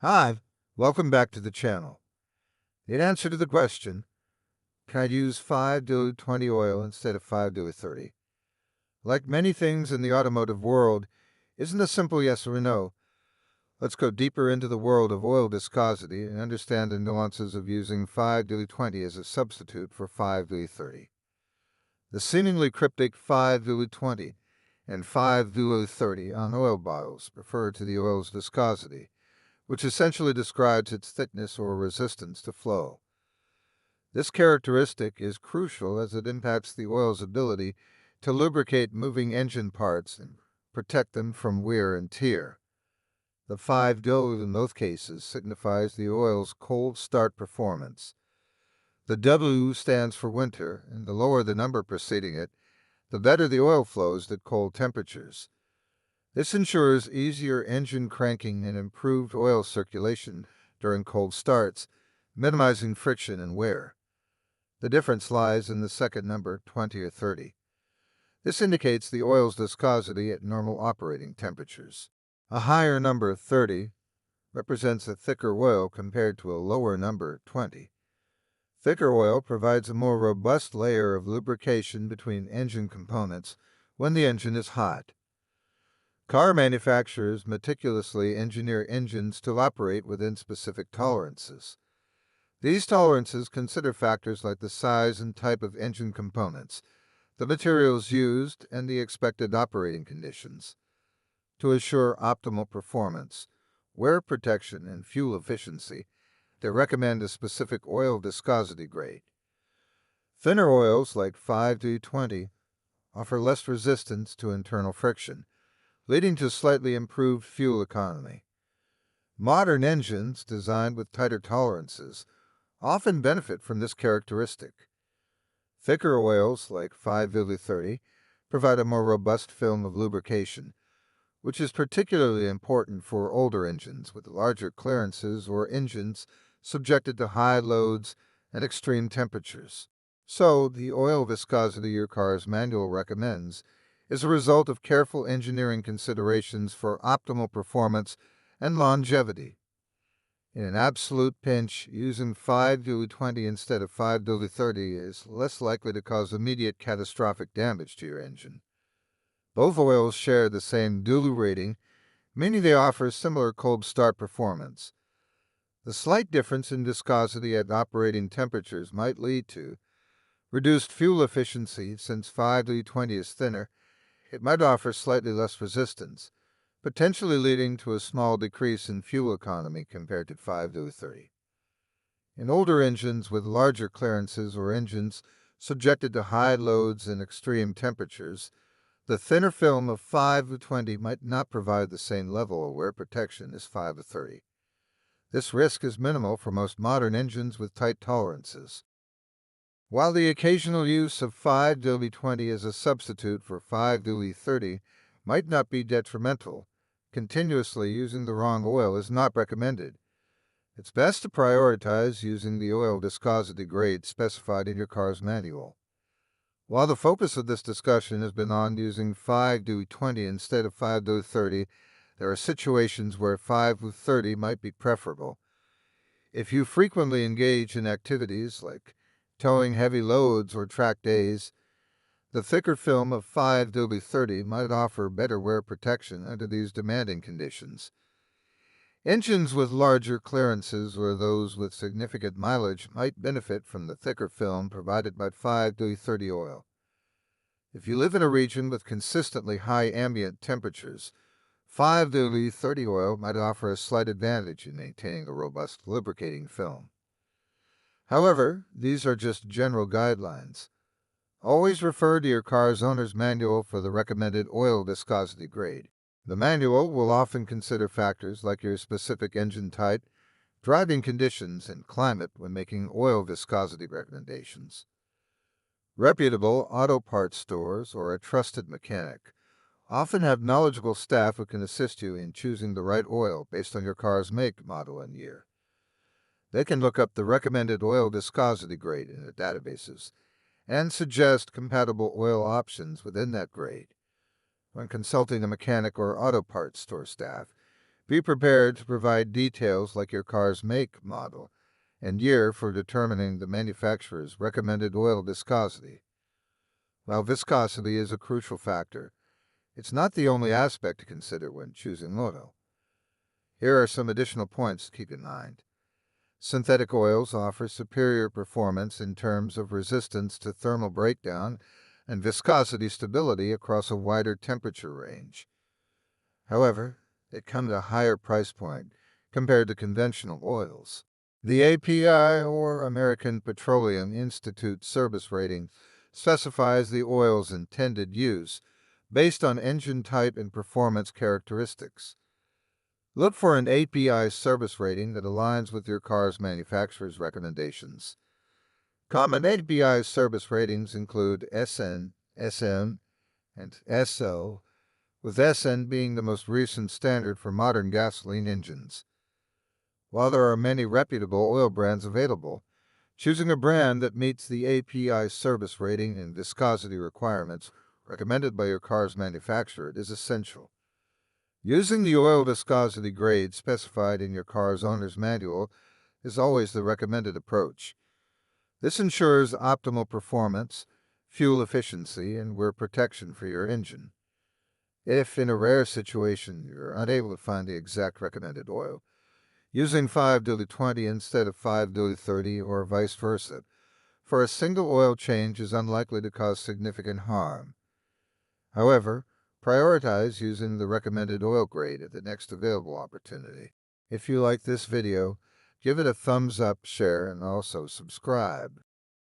Hi, welcome back to the channel. In answer to the question, can I use 5-20 oil instead of 5-30? Like many things in the automotive world, isn't a simple yes or no. Let's go deeper into the world of oil viscosity and understand the nuances of using 5-20 as a substitute for 5-30. The seemingly cryptic 5-20 and 5-30 on oil bottles refer to the oil's viscosity, which essentially describes its thickness or resistance to flow. This characteristic is crucial as it impacts the oil's ability to lubricate moving engine parts and protect them from wear and tear. The 5-do in both cases signifies the oil's cold start performance. The W stands for winter, and the lower the number preceding it, the better the oil flows at cold temperatures. This ensures easier engine cranking and improved oil circulation during cold starts, minimizing friction and wear. The difference lies in the second number, 20 or 30. This indicates the oil's viscosity at normal operating temperatures. A higher number, 30, represents a thicker oil compared to a lower number, 20. Thicker oil provides a more robust layer of lubrication between engine components when the engine is hot. Car manufacturers meticulously engineer engines to operate within specific tolerances. These tolerances consider factors like the size and type of engine components, the materials used, and the expected operating conditions. To assure optimal performance, wear protection, and fuel efficiency, they recommend a specific oil viscosity grade. Thinner oils like 5-20 offer less resistance to internal friction, leading to slightly improved fuel economy. Modern engines designed with tighter tolerances often benefit from this characteristic. Thicker oils, like 5-30, provide a more robust film of lubrication, which is particularly important for older engines with larger clearances or engines subjected to high loads and extreme temperatures. So, the oil viscosity your car's manual recommends is a result of careful engineering considerations for optimal performance and longevity. In an absolute pinch, using 5-20 instead of 5-30 is less likely to cause immediate catastrophic damage to your engine. Both oils share the same DULU rating, meaning they offer similar cold start performance. The slight difference in viscosity at operating temperatures might lead to reduced fuel efficiency. Since 5-20 is thinner, it might offer slightly less resistance, potentially leading to a small decrease in fuel economy compared to 5-30. In older engines with larger clearances or engines subjected to high loads and extreme temperatures, the thinner film of 5-20 might not provide the same level of wear protection as 5-30. This risk is minimal for most modern engines with tight tolerances. While the occasional use of 5-20 as a substitute for 5-30 might not be detrimental, continuously using the wrong oil is not recommended. It's best to prioritize using the oil viscosity grade specified in your car's manual. While the focus of this discussion has been on using 5-20 instead of 5-30, there are situations where 5-30 might be preferable. If you frequently engage in activities like towing heavy loads or track days, the thicker film of 5-30 might offer better wear protection under these demanding conditions. Engines with larger clearances or those with significant mileage might benefit from the thicker film provided by 5-30 oil. If you live in a region with consistently high ambient temperatures, 5-30 oil might offer a slight advantage in maintaining a robust lubricating film. However, these are just general guidelines. Always refer to your car's owner's manual for the recommended oil viscosity grade. The manual will often consider factors like your specific engine type, driving conditions, and climate when making oil viscosity recommendations. Reputable auto parts stores or a trusted mechanic often have knowledgeable staff who can assist you in choosing the right oil based on your car's make, model, and year. They can look up the recommended oil viscosity grade in their databases and suggest compatible oil options within that grade. When consulting a mechanic or auto parts store staff, Be prepared to provide details like your car's make, model, and year for determining the manufacturer's recommended oil viscosity. While viscosity is a crucial factor, it's not the only aspect to consider when choosing oil. Here are some additional points to keep in mind. Synthetic oils offer superior performance in terms of resistance to thermal breakdown and viscosity stability across a wider temperature range. However, they come at a higher price point compared to conventional oils. The API, or American Petroleum Institute service rating, specifies the oil's intended use based on engine type and performance characteristics. Look for an API service rating that aligns with your car's manufacturer's recommendations. Common API service ratings include SN, SM, and SO, with SN being the most recent standard for modern gasoline engines. While there are many reputable oil brands available, choosing a brand that meets the API service rating and viscosity requirements recommended by your car's manufacturer is essential. Using the oil viscosity grade specified in your car's owner's manual is always the recommended approach. This ensures optimal performance, fuel efficiency, and wear protection for your engine. If, in a rare situation, you're unable to find the exact recommended oil, using 5-20 instead of 5-30 or vice versa for a single oil change is unlikely to cause significant harm. However, prioritize using the recommended oil grade at the next available opportunity. If you like this video, give it a thumbs up, share, and also subscribe.